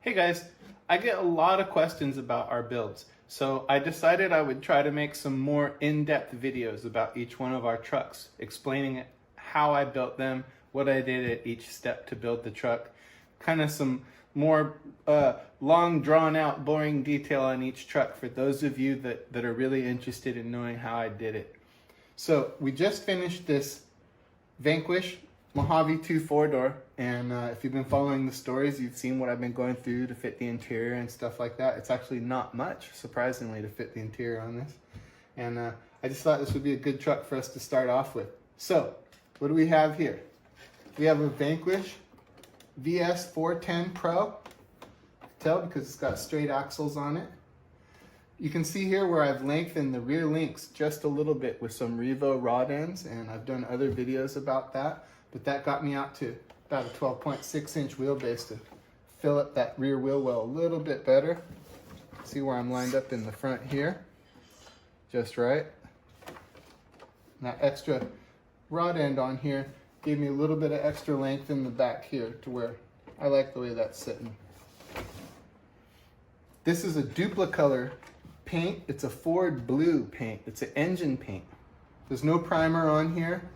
Hey guys, I get a lot of questions about our builds, so I decided I would try to make some more in-depth videos about each one of our trucks, explaining how I built them, what I did at each step to build the truck, kind of some more long drawn out boring detail on each truck for those of you that are really interested in knowing how I did it. So we just finished this Vanquish Mojave 2 4-door, and if you've been following the stories, you've seen what I've been going through to fit the interior and stuff like that. It's actually not much, surprisingly, to fit the interior on this. And I just thought this would be a good truck for us to start off with. So, what do we have here? We have a Vanquish VS410 Pro. Tell because it's got straight axles on it. You can see here where I've lengthened the rear links just a little bit with some Revo rod ends, and I've done other videos about that. But that got me out to about a 12.6 inch wheelbase to fill up that rear wheel well a little bit better. See where I'm lined up in the front here? Just right. And that extra rod end on here gave me a little bit of extra length in the back here to where I like the way that's sitting. This is a Duplicolor paint. It's a Ford blue paint. It's an engine paint. There's no primer on here.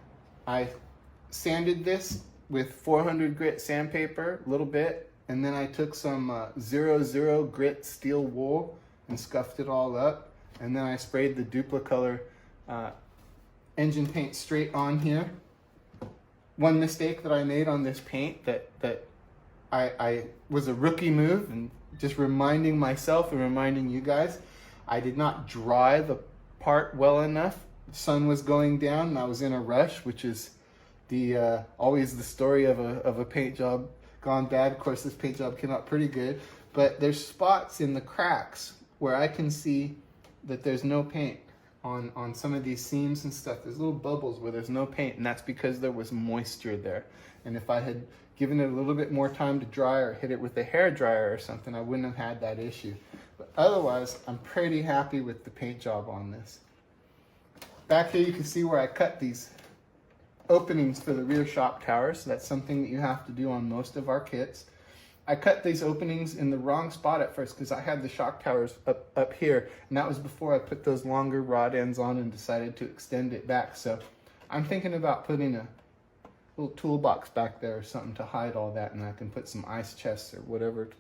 I sanded this with 400 grit sandpaper a little bit, and then I took some 00 grit steel wool and scuffed it all up, and then I sprayed the Duplicolor engine paint straight on here. One mistake that I made on this paint that I was a rookie move, and just reminding myself and reminding you guys, I did not dry the part well enough. The sun was going down and I was in a rush, which is always the story of a paint job gone bad. Of course, this paint job came out pretty good, but there's spots in the cracks where I can see that there's no paint on some of these seams and stuff. There's little bubbles where there's no paint, and that's because there was moisture there. And if I had given it a little bit more time to dry or hit it with a hair dryer or something, I wouldn't have had that issue. But otherwise, I'm pretty happy with the paint job on this. Back here you can see where I cut these openings for the rear shock towers. That's something that you have to do on most of our kits. I cut these openings in the wrong spot at first because I had the shock towers up here, and that was before I put those longer rod ends on and decided to extend it back. So I'm thinking about putting a little toolbox back there or something to hide all that, and I can put some ice chests or whatever to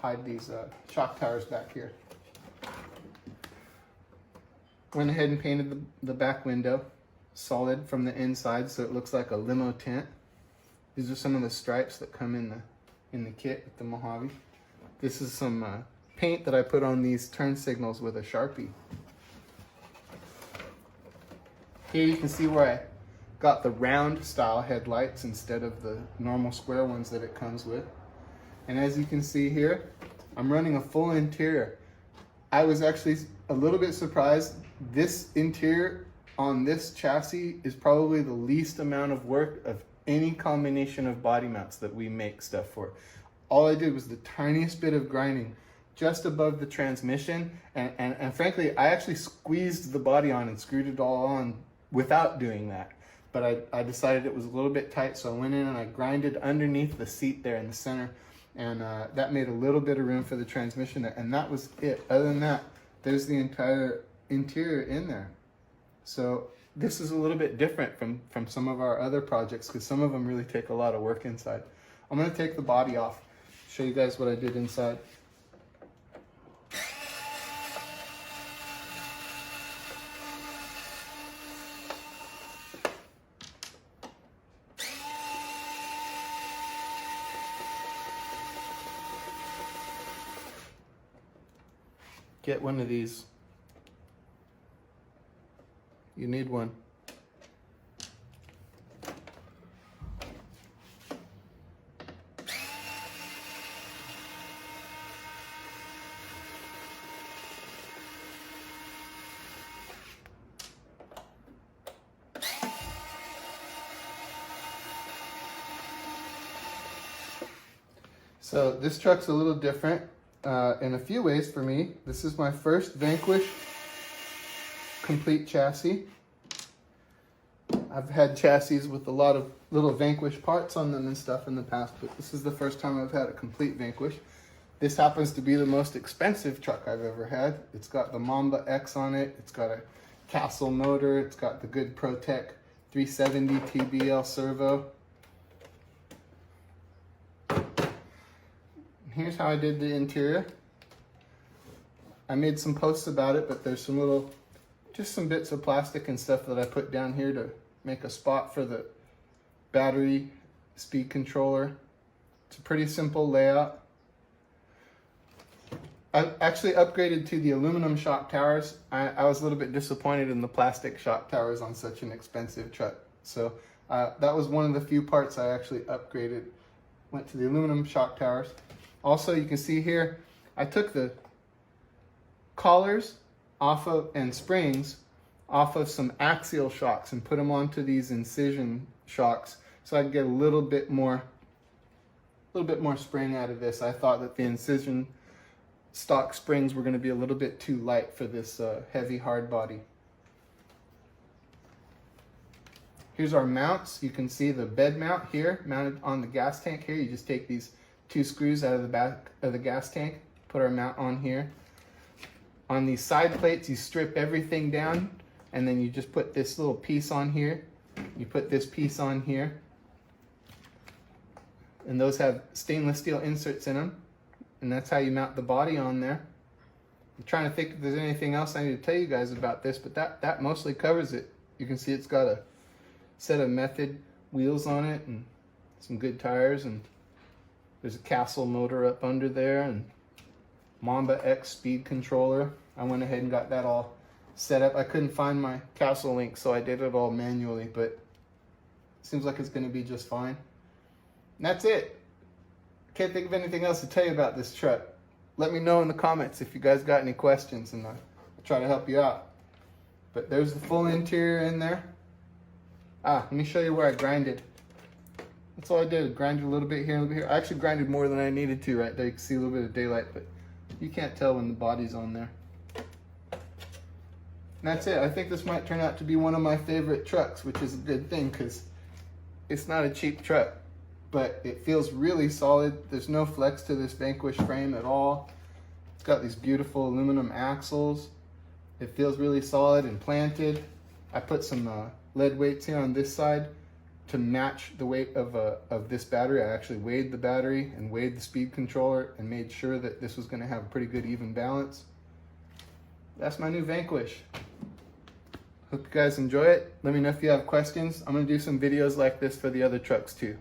hide these shock towers back here. Went ahead and painted the back window solid from the inside so it looks like a limo tent. These are some of the stripes that come in the kit with the Mojave. This is some paint that I put on these turn signals with a Sharpie. Here you can see where I got the round style headlights instead of the normal square ones that it comes with. And as you can see here, I'm running a full interior. I was actually a little bit surprised. This interior on this chassis is probably the least amount of work of any combination of body mounts that we make stuff for. All I did was the tiniest bit of grinding just above the transmission, and frankly, I actually squeezed the body on and screwed it all on without doing that. But I decided it was a little bit tight, so I went in and I grinded underneath the seat there in the center, and that made a little bit of room for the transmission there, and that was it. Other than that, there's the entire interior in there. So this is a little bit different from some of our other projects because some of them really take a lot of work inside. I'm going to take the body off, show you guys what I did inside. Get one of these. You need one. So this truck's a little different in a few ways for me. This is my first Vanquish complete chassis. I've had chassis with a lot of little Vanquish parts on them and stuff in the past, but this is the first time I've had a complete Vanquish. This happens to be the most expensive truck I've ever had. It's got the Mamba X on it. It's got a Castle motor. It's got the good ProTech 370 TBL servo. Here's how I did the interior. I made some posts about it, but there's some little, just some bits of plastic and stuff that I put down here to make a spot for the battery speed controller. It's a pretty simple layout. I actually upgraded to the aluminum shock towers. I was a little bit disappointed in the plastic shock towers on such an expensive truck. So that was one of the few parts I actually upgraded. Went to the aluminum shock towers. Also, you can see here, I took the collars off of and springs off of some axial shocks and put them onto these incision shocks so I'd get a little bit more spring out of this. I thought that the incision stock springs were going to be a little bit too light for this heavy hard body. Here's our mounts. You can see the bed mount here mounted on the gas tank here. You just take these 2 screws out of the back of the gas tank, put our mount on here. On these side plates, you strip everything down, and then you just put this little piece on here. You put this piece on here. And those have stainless steel inserts in them. And that's how you mount the body on there. I'm trying to think if there's anything else I need to tell you guys about this, but that mostly covers it. You can see it's got a set of Method wheels on it and some good tires, and there's a Castle motor up under there and Mamba X speed controller. I went ahead and got that all set up. I couldn't find my Castle link, so I did it all manually, but it seems like it's going to be just fine. And that's it. Can't think of anything else to tell you about this truck. Let me know in the comments if you guys got any questions, and I'll try to help you out. But there's the full interior in there. Let me show you where I grinded. That's all I did. Grinded a little bit here and a little bit here. I actually grinded more than I needed to right there. You can see a little bit of daylight, but you can't tell when the body's on there. And that's it. I think this might turn out to be one of my favorite trucks, which is a good thing because it's not a cheap truck. But it feels really solid. There's no flex to this Vanquish frame at all. It's got these beautiful aluminum axles. It feels really solid and planted. I put some lead weights here on this side to match the weight of this battery. I actually weighed the battery and weighed the speed controller and made sure that this was going to have a pretty good even balance. That's my new Vanquish. Hope you guys enjoy it. Let me know if you have questions. I'm going to do some videos like this for the other trucks too.